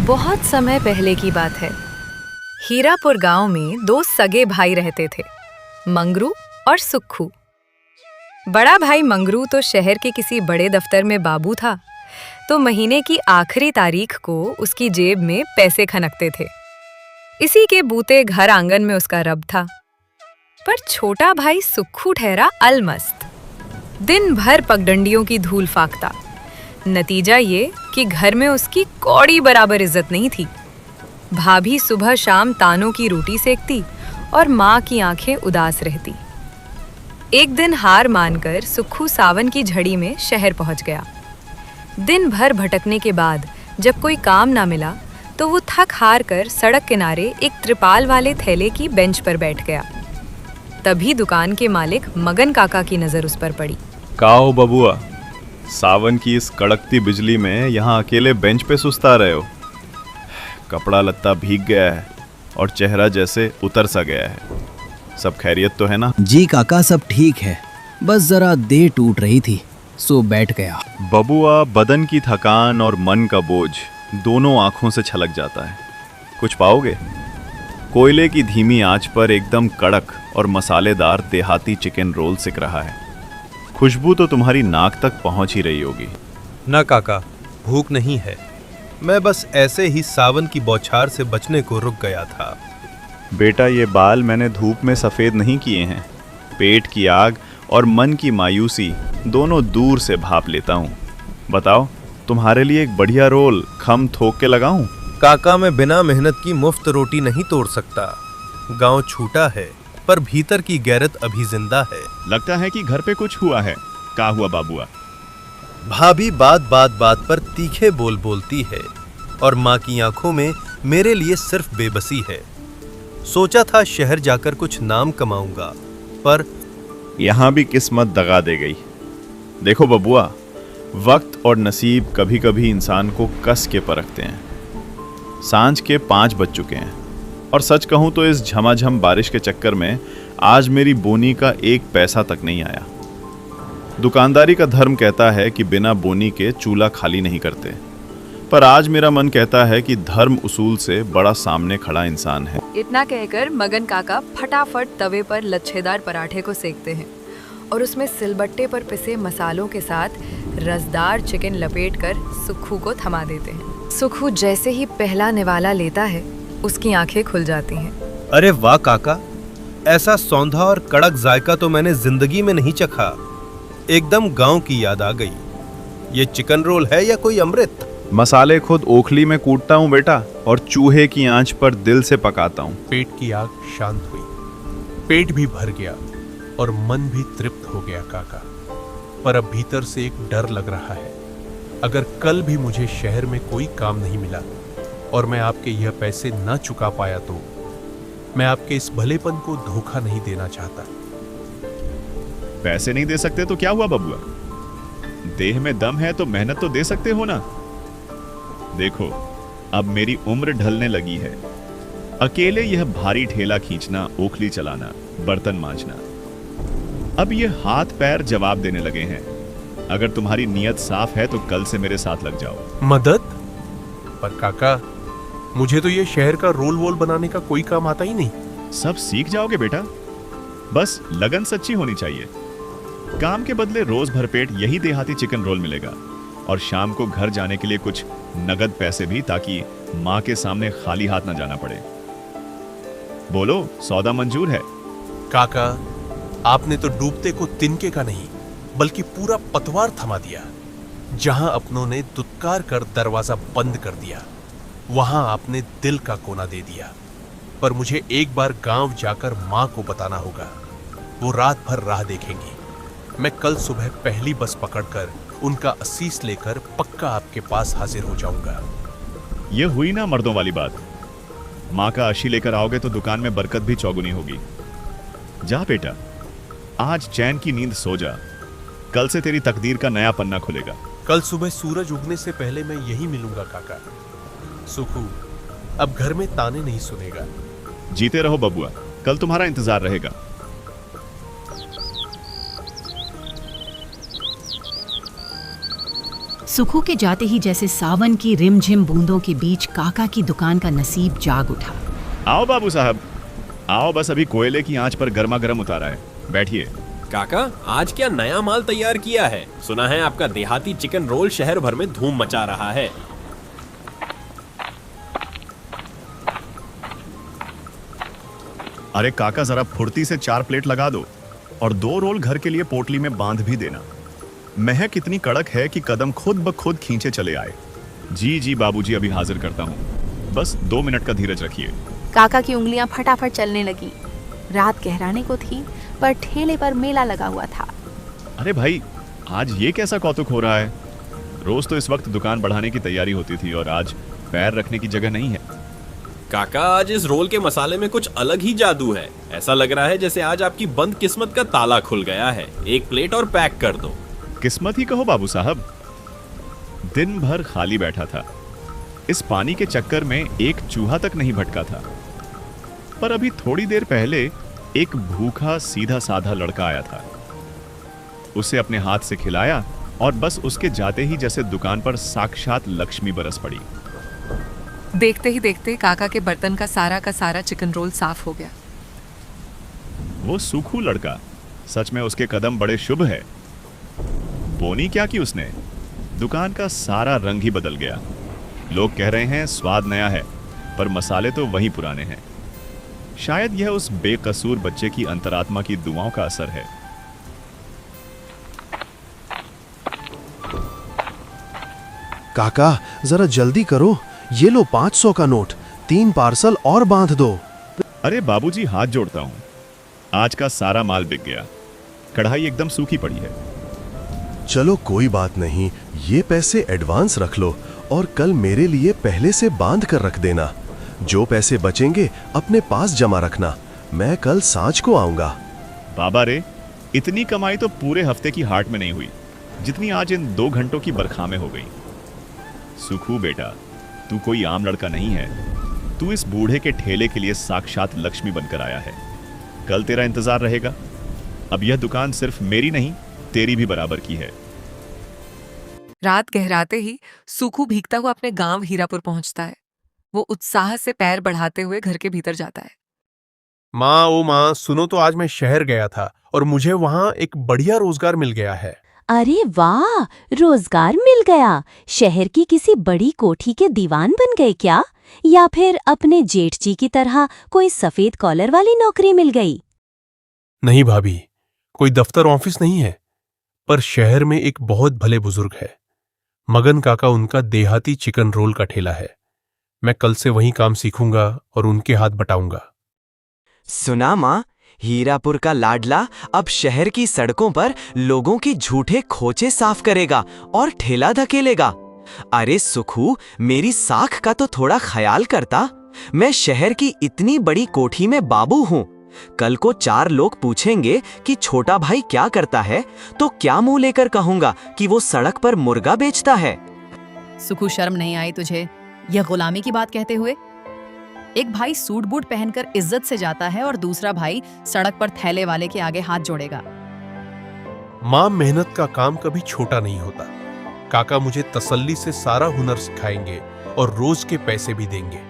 बहुत समय पहले की बात है। हीरापुर गांव में दो सगे भाई रहते थे, मंगरू और सुक्खू। बड़ा भाई मंगरू तो शहर के किसी बड़े दफ्तर में बाबू था, तो महीने की आखिरी तारीख को उसकी जेब में पैसे खनकते थे। इसी के बूते घर आंगन में उसका रब था। पर छोटा भाई सुक्खू ठहरा अलमस्त, दिन भर पगडंडियों की धूल फाकता। नतीजा ये कि घर में उसकी कौड़ी बराबर इज्जत नहीं थी। भाभी सुबह शाम तानों की रोटी सेकती और माँ की आंखें उदास रहती। एक दिन हार मानकर सुक्खू सावन की झड़ी में शहर पहुंच गया। दिन भर भटकने के बाद जब कोई काम ना मिला तो वो थक हार कर सड़क किनारे एक त्रिपाल वाले थैले की बेंच पर बैठ गया। तभी दुकान के मालिक मगन काका की नजर उस पर पड़ी। काओ बबुआ, सावन की इस कड़कती बिजली में यहाँ अकेले बेंच पे सुस्ता रहे हो। कपड़ा लत्ता भीग गया है और चेहरा जैसे उतर सा गया है। सब खैरियत तो है ना? जी काका, सब ठीक है, बस जरा देह टूट रही थी, सो बैठ गया। बबुआ, बदन की थकान और मन का बोझ दोनों आंखों से छलक जाता है। कुछ पाओगे? कोयले की धीमी आंच पर एकदम कड़क और मसालेदार देहाती चिकन रोल सिक रहा है। खुशबू तो तुम्हारी नाक तक पहुंच ही रही होगी। ना काका, भूख नहीं है। मैं बस ऐसे ही सावन की बौछार से बचने को रुक गया था। बेटा, ये बाल मैंने धूप में सफ़ेद नहीं किए हैं। पेट की आग और मन की मायूसी दोनों दूर से भाप लेता हूँ। बताओ, तुम्हारे लिए एक बढ़िया रोल खम थोक के लगाऊं? काका, मैं बिना मेहनत की मुफ्त रोटी नहीं तोड़ सकता। गांव छूटा है पर भीतर की गैरत अभी जिंदा है। लगता है कि घर पे कुछ हुआ है। क्या हुआ बाबुआ? भाभी बात पर तीखे बोल बोलती है और माँ की आंखों में मेरे लिए सिर्फ बेबसी है। सोचा था शहर जाकर कुछ नाम कमाऊंगा, पर यहाँ भी किस्मत दगा दे गई। देखो बबुआ, वक्त और नसीब कभी कभी इंसान को कस के परखते हैं। सांझ के 5 बज चुके हैं और सच कहूँ तो इस झमाझम बारिश के चक्कर में आज मेरी बोनी का 1 पैसा तक नहीं आया। दुकानदारी का धर्म कहता है कि बिना बोनी के चूल्हा खाली नहीं करते, पर आज मेरा मन कहता है कि धर्म उसूल से बड़ा सामने खड़ा इंसान है। इतना कहकर मगन काका फटाफट तवे पर लच्छेदार पराठे को सेकते हैं और उसमें सिलबट्टे पर पिसे मसालों के साथ रसदार चिकन लपेटकर सुक्खू को थमा देते हैं। सुक्खू जैसे ही पहला निवाला लेता है, उसकी आंखें खुल जाती हैं। अरे वाह काका, ऐसा सौंधा और कड़क जायका तो मैंने जिंदगी में नहीं चखा। एकदम गांव की याद आ गई। ये चिकन रोल है या कोई अमृत? मसाले खुद ओखली में कूटता हूँ बेटा, और चूहे की आंच पर दिल से पकाता हूँ। पेट की आग शांत हुई, पेट भी भर गया और मन भी तृप्त हो गया काका। पर अब भीतर से एक डर लग रहा है। अगर कल भी मुझे शहर में कोई काम नहीं मिला और मैं आपके यह पैसे न चुका पाया तो मैं आपके इस भलेपन को धोखा नहीं देना चाहता। पैसे नहीं दे सकते तो क्या हुआ बबुआ? देह में दम है तो मेहनत तो दे सकते हो ना। देखो, अब मेरी उम्र ढलने लगी है। अकेले यह भारी ठेला खींचना, ओखली चलाना, बर्तन मांजना, अब ये हाथ पैर जवाब देने लगे हैं। अगर तुम्हारी नीयत साफ है तो कल से मेरे साथ लग जाओ। मदद? पर काका, मुझे तो ये शहर का रोल वोल बनाने का कोई काम आता ही नहीं। सब सीख जाओगे बेटा, बस लगन सच्ची होनी चाहिए। काम के बदले रोज भरपेट यही देहाती चिकन रोल मिलेगा और शाम को घर जाने के लिए कुछ नगद पैसे भी, ताकि माँ के सामने खाली हाथ न जाना पड़े। बोलो, सौदा मंजूर है? काका, आपने तो डूबते को तिनके का नहीं बल्कि पूरा पतवार थमा दिया। जहां अपनों ने दुत्कार कर दरवाजा बंद कर दिया, वहां आपने दिल का कोना दे दिया। पर मुझे एक बार गांव जाकर मां को बताना होगा। वो रात भर राह देखेंगी। मैं कल सुबह पहली बस पकड़कर उनका असीस लेकर पक्का आपके पास हाजिर हो जाऊंगा। ये हुई ना मर्दों वाली बात। माँ का आशी लेकर आओगे तो दुकान में बरकत भी चौगुनी होगी। जा बेटा, आज चैन की नींद सो जा। कल से तेरी तकदीर का नया पन्ना खुलेगा। कल सुबह सूरज उगने से पहले मैं यही मिलूंगा काका। सुखू अब घर में ताने नहीं सुनेगा। जीते रहो बबुआ, कल तुम्हारा इंतजार रहेगा। सुखू के जाते ही जैसे सावन की रिमझिम बूंदों के बीच काका की दुकान का नसीब जाग उठा। आओ बाबू साहब, आओ, बस अभी कोयले की आंच पर गर्मा गर्म उतारा है, बैठिए। काका, आज क्या नया माल तैयार किया है? सुना है आपका देहाती चिकन रोल शहर भर में धूम मचा रहा है। अरे काका, जरा फुर्ती से 4 प्लेट लगा दो और 2 रोल घर के लिए पोटली में बांध भी देना। महक इतनी कड़क है कि कदम खुद ब खुद खींचे चले आए। जी जी बाबूजी, अभी हाजिर करता हूँ, बस 2 मिनट का धीरज रखिए। काका की उंगलियां फटाफट चलने लगी। रात गहराने को थी, पर ठेले पर मेला लगा हुआ था। अरे भाई, आज ये कैसा कौतुक हो रहा है? रोज तो इस वक्त दुकान बढ़ाने की तैयारी होती थी और आज पैर रखने की जगह नहीं है। काका, आज इस रोल के मसाले में कुछ अलग ही जादू है। ऐसा लग रहा है जैसे आज आपकी बंद किस्मत का ताला खुल गया है। 1 प्लेट और पैक कर दो। किस्मत ही कहो बाबू साहब, दिन भर खाली बैठा था। इस पानी के चक्कर में एक चूहा तक नहीं भटका था। पर अभी थोड़ी देर पहले एक भूखा सीधा साधा लड़का आया था। उसे अपने हाथ से खिलाया और बस उसके जाते ही जैसे दुकान पर साक्षात लक्ष्मी बरस पड़ी। देखते ही देखते काका के बर्तन का सारा चिकन रोल साफ हो गया। वो सुखू लड़का, सच में उसके कदम बड़े शुभ है। बोनी क्या की उसने, दुकान का सारा रंग ही बदल गया। लोग कह रहे हैं स्वाद नया है, पर मसाले तो वही पुराने हैं। शायद यह उस बेकसूर बच्चे की अंतरात्मा की दुआओं का असर है। काका, जरा जल्दी करो, ये लो 500 का नोट, 3 पार्सल और बांध दो। अरे बाबूजी, हाथ जोड़ता हूं, आज का सारा माल बिक गया। कढ़ाई एकदम सूखी पड़ी है। चलो कोई बात नहीं, ये पैसे एडवांस रख लो और कल मेरे लिए पहले से बांध कर रख देना। जो पैसे बचेंगे अपने पास जमा रखना, मैं कल सांझ को आऊंगा। बाबा रे, इतनी कमाई तो पूरे हफ्ते की हाट में नहीं हुई, जितनी आज इन 2 घंटों की बरखा में हो गई। सुखू बेटा, तू कोई आम लड़का नहीं है। तू इस बूढ़े के ठेले के लिए साक्षात लक्ष्मी बनकर आया है। कल तेरा इंतजार रहेगा। अब यह दुकान सिर्फ मेरी नहीं, तेरी भी बराबर की है। रात गहराते ही सुखू भीगता हुआ अपने गांव हीरापुर पहुंचता है। वो उत्साह से पैर बढ़ाते हुए घर के भीतर जाता है। माँ, ओ माँ, सुनो तो, आज मैं शहर गया था और मुझे वहाँ एक बढ़िया रोजगार मिल गया है। अरे वाह, रोजगार मिल गया? शहर की किसी बड़ी कोठी के दीवान बन गए क्या? या फिर अपने जेठ जी की तरह कोई सफेद कॉलर वाली नौकरी मिल गई? नहीं भाभी, कोई दफ्तर ऑफिस नहीं है, पर शहर में एक बहुत भले बुजुर्ग है। मगन काका, उनका देहाती चिकन रोल का ठेला है। मैं कल से वहीं काम सीखूंगा और उनके हाथ बटाऊंगा। सुना माँ, हीरापुर का लाडला अब शहर की सड़कों पर लोगों के झूठे खोचे साफ करेगा और ठेला धकेलेगा। अरे सुखू, मेरी साख का तो थोड़ा ख्याल करता। मैं शहर की इतनी बड़ी कोठी में बाबू हूँ। कल को 4 लोग पूछेंगे कि छोटा भाई क्या करता है, तो क्या मुंह लेकर कहूंगा कि वो सड़क पर मुर्गा बेचता है। सुखू, शर्म नहीं आई तुझे यह गुलामी की बात कहते हुए? एक भाई सूट बूट पहनकर इज्जत से जाता है और दूसरा भाई सड़क पर थैले वाले के आगे हाथ जोड़ेगा। माँ, मेहनत का काम कभी छोटा नहीं होता। काका मुझे तसल्ली से सारा हुनर सिखाएंगे और रोज के पैसे भी देंगे।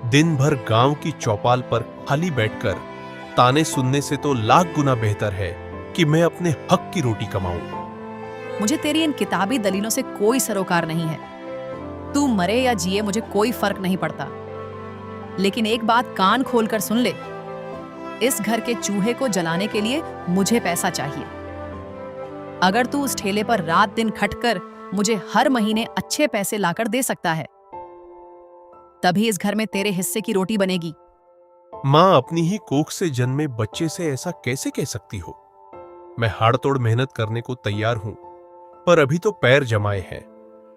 दिन भर गांव की चौपाल पर खाली बैठकर ताने सुनने से तो लाख गुना बेहतर है कि मैं अपने हक की रोटी कमाऊं। मुझे तेरी इन किताबी दलीलों से कोई सरोकार नहीं है। तू मरे या जिए, मुझे कोई फर्क नहीं पड़ता। लेकिन एक बात कान खोलकर सुन ले, इस घर के चूहे को जलाने के लिए मुझे पैसा चाहिए। अगर तू उस ठेले पर रात दिन खटकर मुझे हर महीने अच्छे पैसे लाकर दे सकता है, तभी इस घर में तेरे हिस्से की रोटी बनेगी। माँ, अपनी ही कोख से जन्मे बच्चे से ऐसा कैसे कह सकती हो? मैं हाड़तोड़ मेहनत करने को तैयार हूं, पर अभी तो पैर जमाए हैं।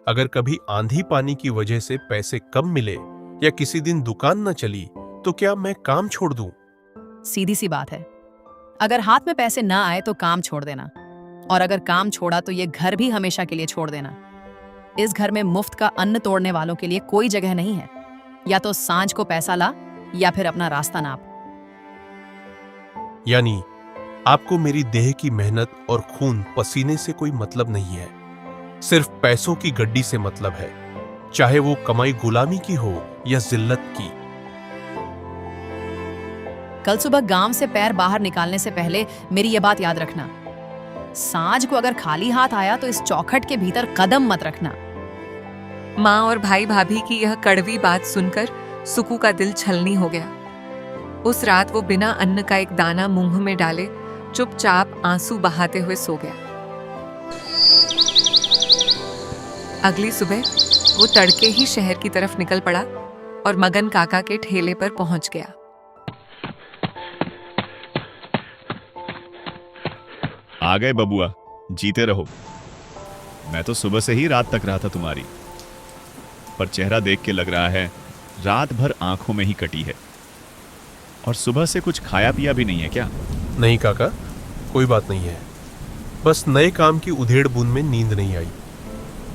अगर कभी आंधी पानी की वजह से पैसे कम मिले या किसी दिन दुकान न चली, तो क्या मैं काम छोड़ दूं? सीधी सी बात है, अगर हाथ में पैसे ना आए तो काम छोड़ देना, और अगर काम छोड़ा तो ये घर भी हमेशा के लिए छोड़ देना। इस घर में मुफ्त का अन्न तोड़ने वालों के लिए कोई जगह नहीं है। या तो सांझ को पैसा ला या फिर अपना रास्ता नाप। यानी आपको मेरी देह की मेहनत और खून पसीने से कोई मतलब नहीं है। सिर्फ पैसों की गड्डी से मतलब है, चाहे वो कमाई गुलामी की हो या जिल्लत की। कल सुबह गांव से पैर बाहर निकालने से पहले मेरी ये बात याद रखना, सांझ को अगर खाली हाथ आया तो इस चौखट के भीतर कदम मत रखना। माँ और भाई भाभी की यह कड़वी बात सुनकर सुकू का दिल छलनी हो गया। उस रात वो बिना अन्न का एक दाना मुंह में डाले चुपचाप आंसू बहाते हुए सो गया। अगली सुबह वो तड़के ही शहर की तरफ निकल पड़ा और मगन काका के ठेले पर पहुंच गया। आ गए बबुआ, जीते रहो। मैं तो सुबह से ही रात तक रहा था तुम्हारी, पर चेहरा देख के लग रहा है रात भर आंखों में ही कटी है। और सुबह से कुछ खाया पिया भी नहीं है क्या? नहीं काका, कोई बात नहीं है, बस नए काम की उधेड़ बुन में नींद नहीं आई।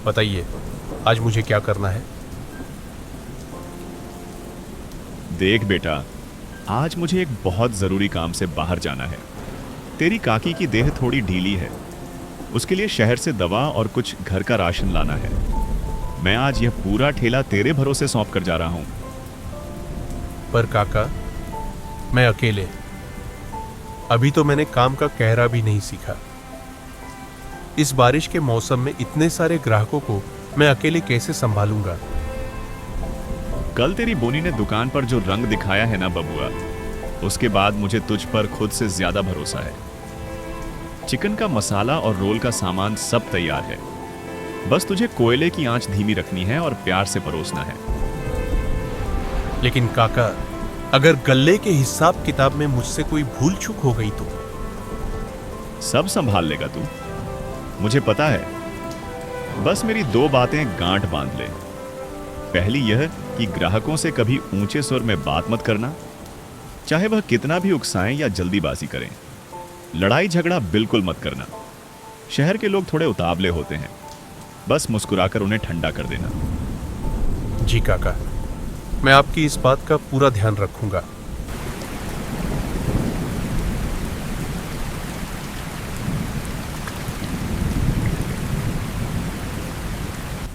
बताइए, आज मुझे क्या करना है? देख बेटा, आज मुझे एक बहुत जरूरी काम से बाहर जाना है। तेरी काकी की देह थोड़ी ढीली है, उसके लिए शहर से दवा और कुछ घर का राशन लाना है। मैं आज यह पूरा ठेला तेरे भरोसे सौंप कर जा रहा हूं। पर काका, मैं अकेले, अभी तो मैंने काम का कहरा भी नहीं सीखा। इस बारिश के मौसम में इतने सारे ग्राहकों को मैं अकेले कैसे संभालूंगा? कल तेरी बोनी ने दुकान पर जो रंग दिखाया है ना बबुआ, उसके बाद मुझे तुझ पर खुद से ज्यादा भरोसा है। चिकन का मसाला और रोल का सामान सब तैयार है, बस तुझे कोयले की आंच धीमी रखनी है और प्यार से परोसना है। लेकिन काका, अगर गल्ले के हिसाब किताब में मुझसे कोई भूल चूक हो गई तो? सब संभाल लेगा तू, मुझे पता है। बस मेरी दो बातें गांठ बांध ले। पहली यह कि ग्राहकों से कभी ऊंचे सुर में बात मत करना, चाहे वह कितना भी उकसाएं या जल्दीबाजी करें। लड़ाई झगड़ा बिल्कुल मत करना। शहर के लोग थोड़े उतावले होते हैं, बस मुस्कुराकर उन्हें ठंडा कर देना। जी काका, मैं आपकी इस बात का पूरा ध्यान रखूंगा।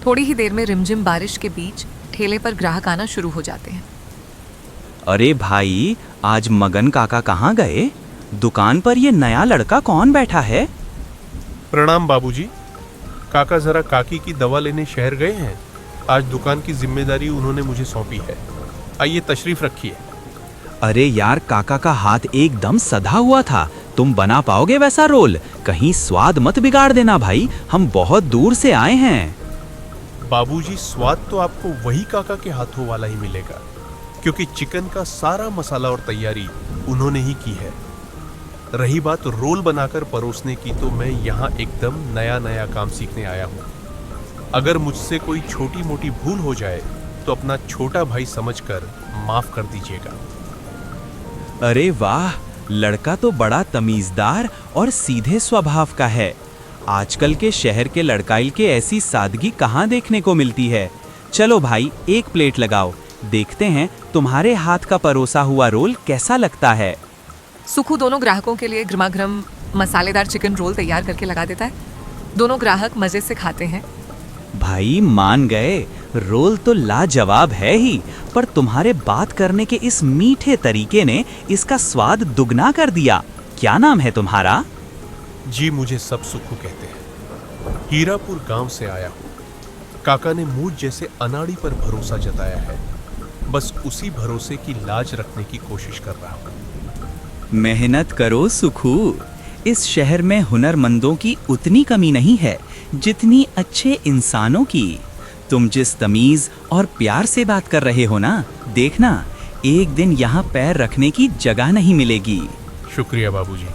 थोड़ी ही देर में रिमझिम बारिश के बीच ठेले पर ग्राहक आना शुरू हो जाते हैं। अरे भाई, आज मगन काका कहाँ गए? दुकान पर ये नया लड़का कौन बैठा है? प्रणाम बाबूजी। काका जरा काकी की दवा लेने शहर गए हैं। आज दुकान की जिम्मेदारी उन्होंने मुझे सौंपी है। आइए तशरीफ रखिए। अरे यार, काका का हाथ एकदम सधा हुआ था, तुम बना पाओगे वैसा रोल? कहीं स्वाद मत बिगाड़ देना भाई, हम बहुत दूर से आए हैं। बाबूजी, स्वाद तो आपको वही काका के हाथों वाला ही मिलेगा, क्योंकि चिकन का सारा मसाला और तैयारी उन्होंने ही की है। रही बात रोल बनाकर परोसने की, तो मैं यहाँ एकदम नया काम सीखने आया हूँ। अगर मुझसे कोई छोटी मोटी भूल हो जाए तो अपना छोटा भाई समझकर माफ कर दीजिएगा। अरे वाह, लड़का तो बड़ा तमीजदार और सीधे स्वभाव का है। आजकल के शहर के लड़काइल के ऐसी सादगी कहाँ देखने को मिलती है। चलो भाई, एक प्लेट लगाओ, देखते हैं तुम्हारे हाथ का परोसा हुआ रोल कैसा लगता है। सुखू दोनों ग्राहकों के लिए गर्मागर्म मसालेदार चिकन रोल तैयार करके लगा देता है। दोनों ग्राहक मजे से खाते हैं। भाई मान गए, रोल तो लाजवाब है ही, पर तुम्हारे बात करने के इस मीठे तरीके ने इसका स्वाद दुगना कर दिया। क्या नाम है तुम्हारा? जी, मुझे सब सुखू कहते हैं। हीरापुर गांव से आया हूँ। काका ने मुझ जैसे अनाड़ी पर भरोसा जताया है, बस उसी भरोसे की लाज रखने की कोशिश कर रहा हूँ। मेहनत करो सुखू, इस शहर में हुनरमंदों की उतनी कमी नहीं है जितनी अच्छे इंसानों की। तुम जिस तमीज और प्यार से बात कर रहे हो ना, देखना एक दिन यहाँ पैर रखने की जगह नहीं मिलेगी। शुक्रिया बाबूजी,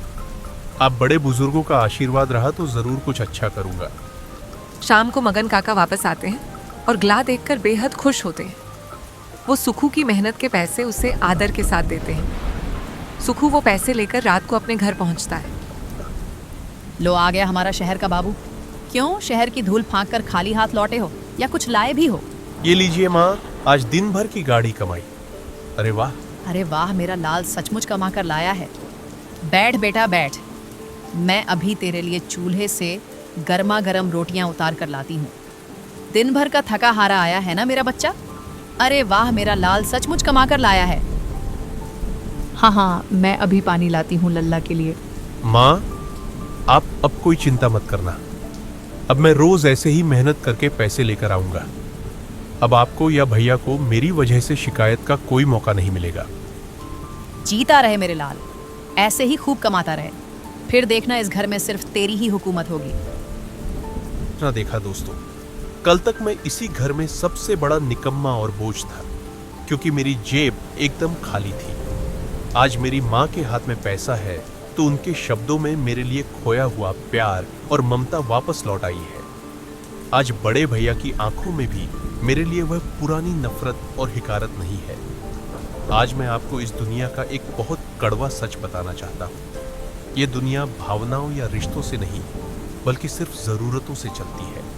आप बड़े बुजुर्गों का आशीर्वाद रहा तो जरूर कुछ अच्छा करूंगा। शाम को मगन काका वापस आते हैं और ग्ला देखकर बेहद खुश होते हैं। वो सुखू की मेहनत के पैसे उसे आदर के साथ देते हैं। सुखू वो पैसे लेकर रात को अपने घर पहुंचता है। लो आ गया हमारा शहर का बाबू। क्यों शहर की धूल फांक कर खाली हाथ लौटे हो, या कुछ लाए भी हो? ये लीजिए माँ, आज दिन भर की गाड़ी कमाई। अरे वाह, अरे वाह, मेरा लाल सचमुच कमा कर लाया है। बैठ बेटा बैठ, मैं अभी तेरे लिए चूल्हे से गर्मा गर्म रोटियां उतार कर लाती हूँ। दिन भर का थका हारा आया है ना मेरा बच्चा? अरे वाह, मेरा लाल सचमुच कमा कर लाया है। हाँ, मैं अभी पानी लाती हूँ लल्ला के लिए। माँ, आप अब कोई चिंता मत करना। अब मैं रोज ऐसे ही मेहनत करके पैसे लेकर आऊंगा। अब आपको या भैया को मेरी वजह से शिकायत का कोई मौका नहीं मिलेगा। जीता रहे मेरे लाल, ऐसे ही खूब कमाता रहे। फिर देखना इस घर में सिर्फ तेरी ही हुकूमत होगी। ना देखा दोस्तों, कल तक मैं इसी घर में सबसे बड़ा निकम्मा और बोझ था, क्योंकि मेरी जेब एकदम खाली थी। आज मेरी माँ के हाथ में पैसा है तो उनके शब्दों में मेरे लिए खोया हुआ प्यार और ममता वापस लौट आई है। आज बड़े भैया की आंखों में भी मेरे लिए वह पुरानी नफरत और हिकारत नहीं है। आज मैं आपको इस दुनिया का एक बहुत कड़वा सच बताना चाहता हूँ। ये दुनिया भावनाओं या रिश्तों से नहीं, बल्कि सिर्फ जरूरतों से चलती है।